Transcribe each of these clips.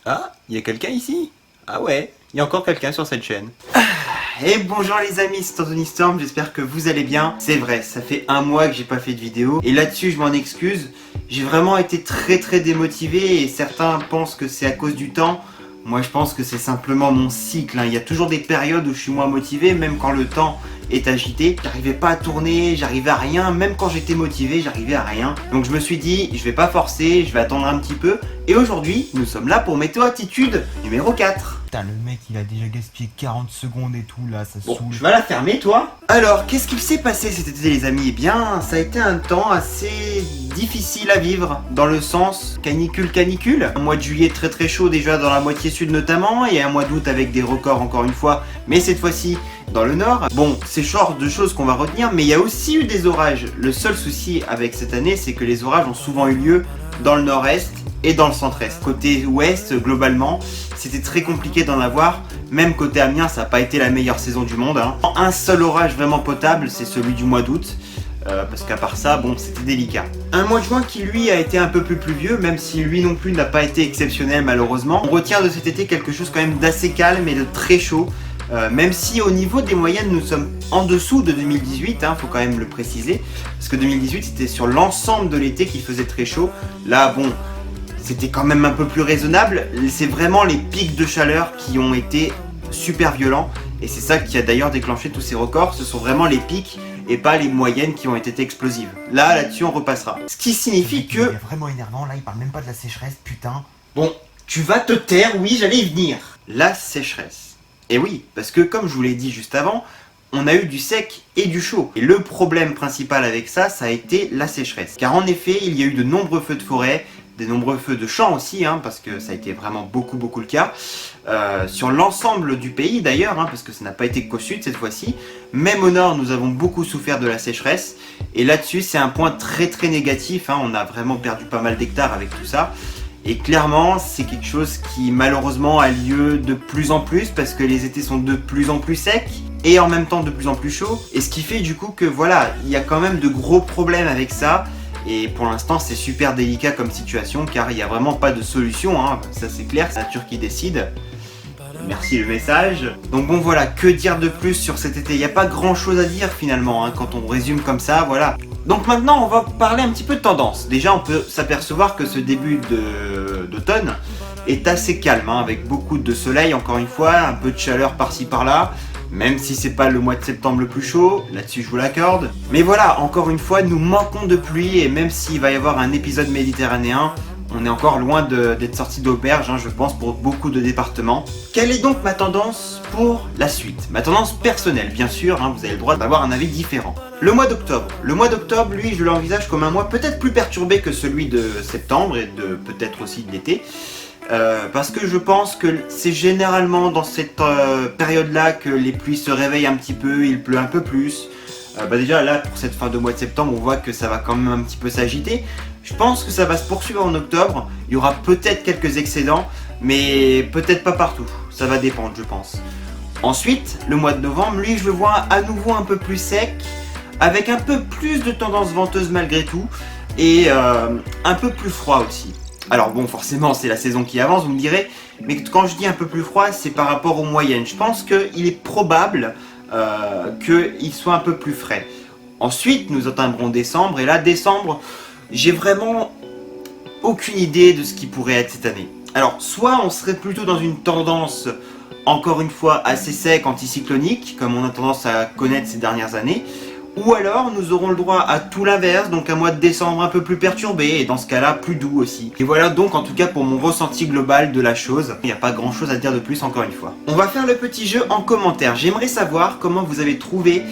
Ah, il y a quelqu'un ici? Ah ouais, il y a encore quelqu'un sur cette chaîne. Et bonjour les amis, c'est Anthony Storm, j'espère que vous allez bien. C'est vrai, ça fait un mois que j'ai pas fait de vidéo, et là-dessus je m'en excuse. J'ai vraiment été très démotivé, et certains pensent que c'est à cause du temps. Moi je pense que c'est simplement mon cycle, hein. Il y a toujours des périodes où je suis moins motivé, même quand le temps est agité. J'arrivais pas à tourner, j'arrivais à rien, même quand j'étais motivé, j'arrivais à rien. Donc je me suis dit, je vais pas forcer, je vais attendre un petit peu. Et aujourd'hui, nous sommes là pour Météo Attitude numéro 4. Putain, le mec il a déjà gaspillé 40 secondes et tout là, ça Bon, saoule. je vais la fermer, toi. Alors, qu'est-ce qu'il s'est passé cet été, les amis? Eh bien, ça a été un temps assez difficile à vivre, dans le sens canicule. Un mois de juillet très chaud déjà dans la moitié sud notamment, et un mois d'août avec des records encore une fois, mais cette fois-ci dans le nord. Bon, c'est genre de choses qu'on va retenir, mais il y a aussi eu des orages. Le seul souci avec cette année, c'est que les orages ont souvent eu lieu dans le nord-est et dans le centre-est. Côté ouest, globalement, c'était très compliqué d'en avoir. Même côté Amiens, ça n'a pas été la meilleure saison du monde, hein. Un seul orage vraiment potable, c'est celui du mois d'août. Parce qu'à part ça, bon, c'était délicat. Un mois de juin qui, lui, a été un peu plus pluvieux, même si lui non plus n'a pas été exceptionnel, malheureusement. On retient de cet été quelque chose quand même d'assez calme et de très chaud. Même si au niveau des moyennes, nous sommes en dessous de 2018, hein, faut quand même le préciser. Parce que 2018, c'était sur l'ensemble de l'été qu'il faisait très chaud. Là, bon, c'était quand même un peu plus raisonnable. C'est vraiment les pics de chaleur qui ont été super violents. Et c'est ça qui a d'ailleurs déclenché tous ces records. Ce sont vraiment les pics et pas les moyennes qui ont été explosives. Là-dessus, on repassera. Ce qui signifie Il est que... vraiment énervant là, il parle même pas de la sécheresse, putain. Bon, tu vas te taire, oui, j'allais y venir. La sécheresse. Et oui, parce que comme je vous l'ai dit juste avant, on a eu du sec et du chaud. Et le problème principal avec ça, ça a été la sécheresse. Car en effet, il y a eu de nombreux feux de forêt, des nombreux feux de champs aussi, hein, parce que ça a été vraiment beaucoup le cas. Sur l'ensemble du pays d'ailleurs, hein, parce que ça n'a pas été qu'au sud cette fois-ci. Même au nord, nous avons beaucoup souffert de la sécheresse. Et là-dessus, c'est un point très négatif, hein. On a vraiment perdu pas mal d'hectares avec tout ça. Et clairement, c'est quelque chose qui malheureusement a lieu de plus en plus parce que les étés sont de plus en plus secs et en même temps de plus en plus chauds. Et ce qui fait du coup que voilà, il y a quand même de gros problèmes avec ça. Et pour l'instant, c'est super délicat comme situation car il n'y a vraiment pas de solution, hein. Ça c'est clair, c'est la Nature qui décide. Merci le message. Donc bon voilà, que dire de plus sur cet été? Il n'y a pas grand chose à dire finalement, hein, quand on résume comme ça, voilà. Donc maintenant on va parler un petit peu de tendance. Déjà on peut s'apercevoir que ce début d'automne est assez calme, hein, avec beaucoup de soleil encore une fois, un peu de chaleur par-ci par-là. Même si c'est pas le mois de septembre le plus chaud, là-dessus je vous l'accorde. Mais voilà, encore une fois, nous manquons de pluie et même s'il va y avoir un épisode méditerranéen, on est encore loin d'être sorti d'auberge, hein, je pense, pour beaucoup de départements. Quelle est donc ma tendance pour la suite? Ma tendance personnelle, bien sûr, hein, vous avez le droit d'avoir un avis différent. Le mois d'octobre. Le mois d'octobre, lui, je l'envisage comme un mois peut-être plus perturbé que celui de septembre et de peut-être aussi de l'été. Parce que je pense que c'est généralement dans cette période-là que les pluies se réveillent un petit peu, il pleut un peu plus. Déjà là, pour cette fin de mois de septembre, on voit que ça va quand même un petit peu s'agiter. Je pense que ça va se poursuivre en octobre. Il y aura peut-être quelques excédents, mais peut-être pas partout. Ça va dépendre, je pense. Ensuite, le mois de novembre, lui, je le vois à nouveau un peu plus sec, avec un peu plus de tendance venteuse malgré tout, et un peu plus froid aussi. Alors bon, forcément, c'est la saison qui avance, vous me direz, mais quand je dis un peu plus froid, c'est par rapport aux moyennes. Je pense qu'il est probable qu'il soit un peu plus frais. Ensuite, nous atteindrons décembre, et là, décembre, j'ai vraiment aucune idée de ce qui pourrait être cette année. Alors, soit on serait plutôt dans une tendance, encore une fois, assez sec, anticyclonique, comme on a tendance à connaître ces dernières années, ou alors nous aurons le droit à tout l'inverse, donc un mois de décembre un peu plus perturbé, et dans ce cas-là, plus doux aussi. Et voilà donc en tout cas pour mon ressenti global de la chose. Il n'y a pas grand chose à dire de plus encore une fois. On va faire le petit jeu en commentaire. J'aimerais savoir comment vous avez trouvé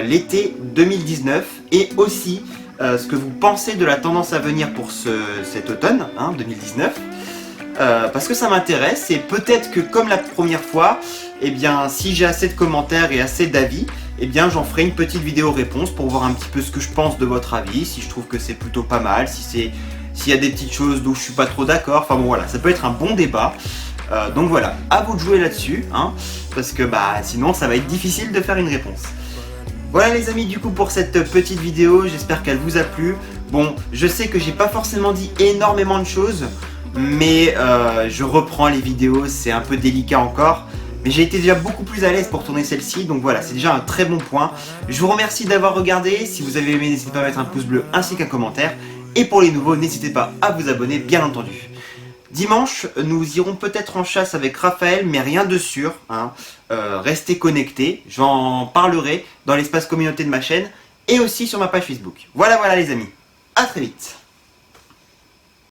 l'été 2019, et aussi ce que vous pensez de la tendance à venir pour cet automne, hein, 2019. Parce que ça m'intéresse, et peut-être que comme la première fois, eh bien si j'ai assez de commentaires et assez d'avis, eh bien j'en ferai une petite vidéo réponse pour voir un petit peu ce que je pense de votre avis, si je trouve que c'est plutôt pas mal, s'il y a des petites choses d'où je suis pas trop d'accord, enfin bon voilà, ça peut être un bon débat. Donc voilà, à vous de jouer là-dessus, hein, parce que sinon ça va être difficile de faire une réponse. Voilà les amis, du coup pour cette petite vidéo, j'espère qu'elle vous a plu. Bon, je sais que j'ai pas forcément dit énormément de choses, mais je reprends les vidéos, c'est un peu délicat encore. Mais j'ai été déjà beaucoup plus à l'aise pour tourner celle-ci, donc voilà, c'est déjà un très bon point. Je vous remercie d'avoir regardé, si vous avez aimé, n'hésitez pas à mettre un pouce bleu ainsi qu'un commentaire. Et pour les nouveaux, n'hésitez pas à vous abonner, bien entendu. Dimanche, nous irons peut-être en chasse avec Raphaël, mais rien de sûr. Hein. Restez connectés, j'en parlerai dans l'espace communauté de ma chaîne et aussi sur ma page Facebook. Voilà les amis, à très vite.